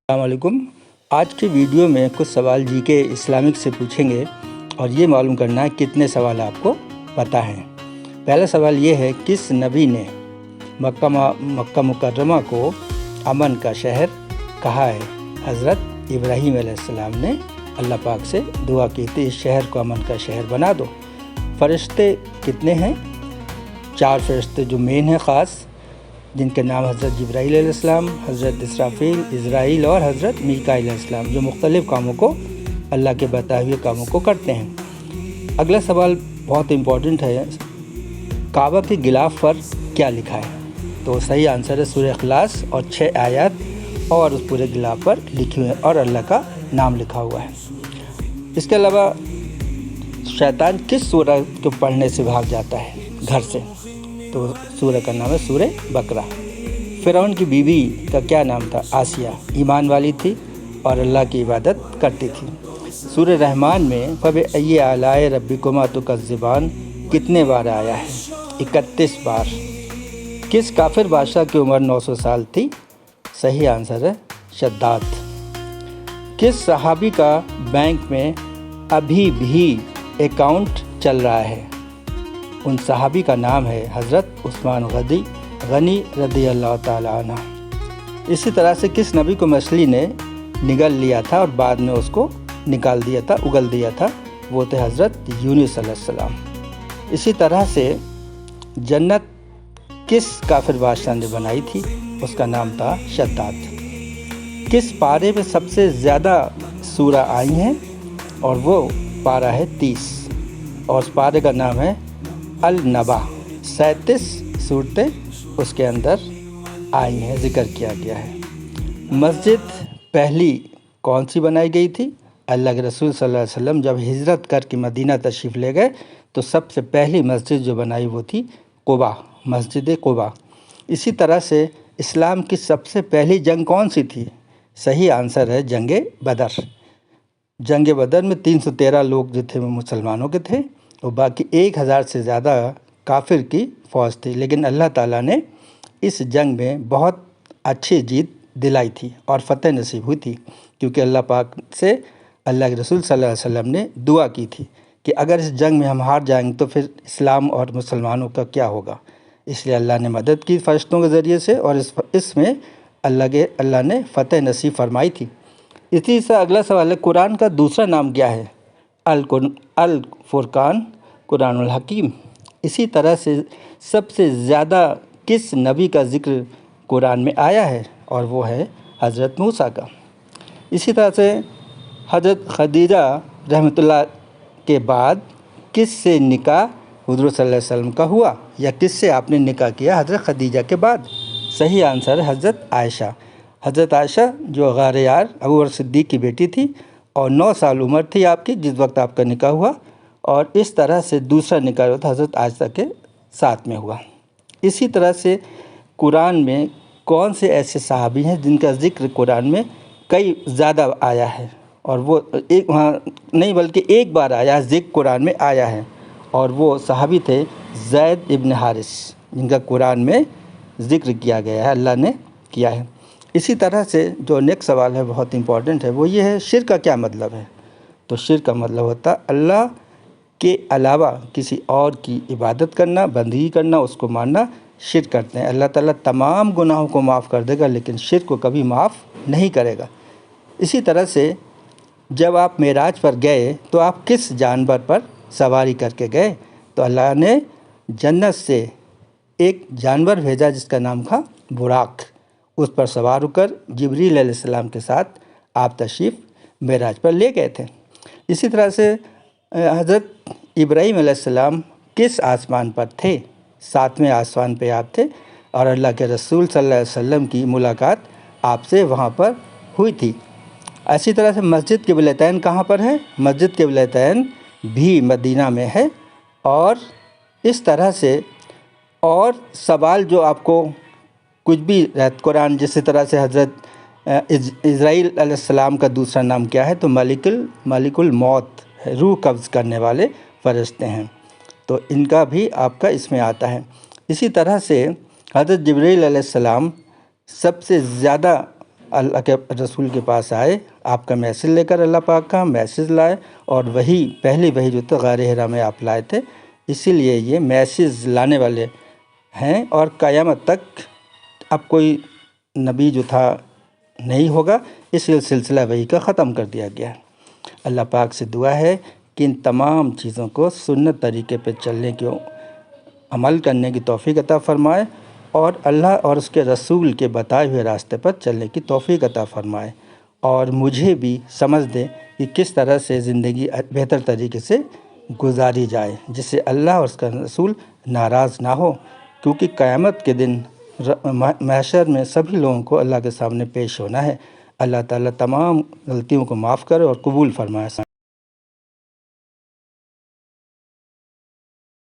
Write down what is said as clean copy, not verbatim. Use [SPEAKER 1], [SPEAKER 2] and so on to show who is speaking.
[SPEAKER 1] السلام علیکم۔ آج کی ویڈیو میں کچھ سوال جی کے اسلامک سے پوچھیں گے اور یہ معلوم کرنا ہے کتنے سوال آپ کو پتہ ہیں۔ پہلا سوال یہ ہے، کس نبی نے مکہ مکرمہ کو امن کا شہر کہا ہے؟ حضرت ابراہیم علیہ السلام نے اللہ پاک سے دعا کی تھی، اس شہر کو امن کا شہر بنا دو۔ فرشتے کتنے ہیں؟ 4 فرشتے جو مین ہیں خاص، جن کے نام حضرت جبرائیل علیہ السلام، حضرت اسرافیل، عزرائیل اور حضرت میکائیل علیہ السلام، جو مختلف کاموں کو اللہ کے بتائے ہوئے کاموں کو کرتے ہیں۔ اگلا سوال بہت امپورٹنٹ ہے، کعبہ کے غلاف پر کیا لکھا ہے؟ تو صحیح آنسر ہے سورہ اخلاص اور 6 آیات اور اس پورے غلاف پر لکھی ہوئے اور اللہ کا نام لکھا ہوا ہے۔ اس کے علاوہ شیطان کس سورہ کو پڑھنے سے بھاگ جاتا ہے گھر سے؟ تو سورہ کا نام ہے سورہ بقرہ۔ فرعون کی بیوی کا کیا نام تھا؟ آسیہ، ایمان والی تھی اور اللہ کی عبادت کرتی تھی۔ سورہ رحمان میں فَبِأَيِّ آلَاءِ رَبِّكُمَا تُكَذِّبَانِ کتنے بار آیا ہے؟ 31 بار۔ کس کافر بادشاہ کی عمر 900 سال تھی؟ صحیح آنسر ہے شداد۔ کس صحابی کا بینک میں ابھی بھی اکاؤنٹ چل رہا ہے؟ ان صحابی کا نام ہے حضرت عثمان غنی رضی اللہ تعالیٰ عنہ۔ اسی طرح سے کس نبی کو مچھلی نے نگل لیا تھا اور بعد میں اس کو نکال دیا تھا، اگل دیا تھا؟ وہ تھے حضرت یونس علیہ السلام۔ اسی طرح سے جنت کس کافر بادشاہ نے بنائی تھی؟ اس کا نام تھا شداد۔ کس پارے میں سب سے زیادہ سورہ آئی ہیں؟ اور وہ پارہ ہے 30 اور اس پارے کا نام ہے النبا۔ 37 صورتیں اس کے اندر آئی ہیں، ذکر کیا گیا ہے۔ مسجد پہلی کون سی بنائی گئی تھی؟ اللہ کے رسول صلی اللہ علیہ وسلم جب ہجرت کر کے مدینہ تشریف لے گئے تو سب سے پہلی مسجد جو بنائی وہ تھی قباء، مسجد قباء۔ اسی طرح سے اسلام کی سب سے پہلی جنگ کون سی تھی؟ صحیح آنسر ہے جنگ بدر۔ جنگ بدر میں 313 لوگ جو تھے وہ مسلمانوں کے تھے اور باقی 1000 سے زیادہ کافر کی فوج تھی، لیکن اللہ تعالیٰ نے اس جنگ میں بہت اچھی جیت دلائی تھی اور فتح نصیب ہوئی تھی، کیونکہ اللہ پاک سے اللہ کے رسول صلی اللہ علیہ وسلم نے دعا کی تھی کہ اگر اس جنگ میں ہم ہار جائیں گے تو پھر اسلام اور مسلمانوں کا کیا ہوگا؟ اس لیے اللہ نے مدد کی فرشتوں کے ذریعے سے اور اس میں اللہ نے فتح نصیب فرمائی تھی۔ اسی سے اگلا سوال ہے، قرآن کا دوسرا نام کیا ہے؟ الفرقان، قرآن الحکیم۔ اسی طرح سے سب سے زیادہ کس نبی کا ذکر قرآن میں آیا ہے؟ اور وہ ہے حضرت موسیٰ کا۔ اسی طرح سے حضرت خدیجہ رحمۃ اللہ کے بعد کس سے نکاح حضور صلی اللہ علیہ وسلم کا ہوا، یا کس سے آپ نے نکاح کیا حضرت خدیجہ کے بعد؟ صحیح آنسر ہے حضرت عائشہ۔ حضرت عائشہ جو غار یار ابو بکر صدیق کی بیٹی تھی اور 9 سال عمر تھی آپ کی جس وقت آپ کا نکاح ہوا، اور اس طرح سے دوسرا نکاح حضرت عائشہ کے ساتھ میں ہوا۔ اسی طرح سے قرآن میں کون سے ایسے صحابی ہیں جن کا ذکر قرآن میں کئی زیادہ آیا ہے؟ اور وہ ایک وہاں نہیں بلکہ ایک بار آیا ذکر قرآن میں آیا ہے، اور وہ صحابی تھے زید ابن حارث، جن کا قرآن میں ذکر کیا گیا ہے، اللہ نے کیا ہے۔ اسی طرح سے جو نیکسٹ سوال ہے بہت امپورٹنٹ ہے، وہ یہ ہے، شرک کا کیا مطلب ہے؟ تو شرک کا مطلب ہوتا ہے اللہ کے علاوہ کسی اور کی عبادت کرنا، بندگی کرنا، اس کو ماننا، شرک کرتے ہیں۔ اللہ تعالیٰ تمام گناہوں کو معاف کر دے گا لیکن شرک کو کبھی معاف نہیں کرے گا۔ اسی طرح سے جب آپ معراج پر گئے تو آپ کس جانور پر سواری کر کے گئے؟ تو اللہ نے جنت سے ایک جانور بھیجا جس کا نام تھا براق، اس پر سوار ہو کر جبریل علیہ السلام کے ساتھ آپ تشریف معراج پر لے گئے تھے۔ اسی طرح سے حضرت ابراہیم علیہ السلام کس آسمان پر تھے؟ 7ویں آسمان پہ آپ تھے اور اللہ کے رسول صلی اللہ علیہ وسلم کی ملاقات آپ سے وہاں پر ہوئی تھی۔ اسی طرح سے مسجد قبلتین کہاں پر ہے؟ مسجد قبلتین بھی مدینہ میں ہے۔ اور اس طرح سے اور سوال جو آپ کو کچھ بھی قرآن جس طرح سے حضرت عزرائیل علیہ السلام کا دوسرا نام کیا ہے؟ تو ملک الموت، روح قبض کرنے والے فرشتے ہیں، تو ان کا بھی آپ کا اس میں آتا ہے۔ اسی طرح سے حضرت جبرائیل علیہ السلام سب سے زیادہ اللہ کے رسول کے پاس آئے، آپ کا میسج لے کر اللہ پاک کا میسج لائے، اور وہی پہلی وہی جو تھا غار حرا میں آپ لائے تھے، اسی لیے یہ میسج لانے والے ہیں، اور قیامت تک اب کوئی نبی جو تھا نہیں ہوگا، اس لیے سلسلہ وحی کا ختم کر دیا گیا۔ اللہ پاک سے دعا ہے کہ ان تمام چیزوں کو سنت طریقے پہ چلنے کی، عمل کرنے کی توفیق عطا فرمائے، اور اللہ اور اس کے رسول کے بتائے ہوئے راستے پر چلنے کی توفیق عطا فرمائے، اور مجھے بھی سمجھ دے کہ کس طرح سے زندگی بہتر طریقے سے گزاری جائے، جس سے اللہ اور اس کا رسول ناراض نہ ہو، کیونکہ قیامت کے دن محشر میں سبھی لوگوں کو اللہ کے سامنے پیش ہونا ہے۔ اللہ تعالیٰ تمام غلطیوں کو معاف کرے اور قبول فرمائے۔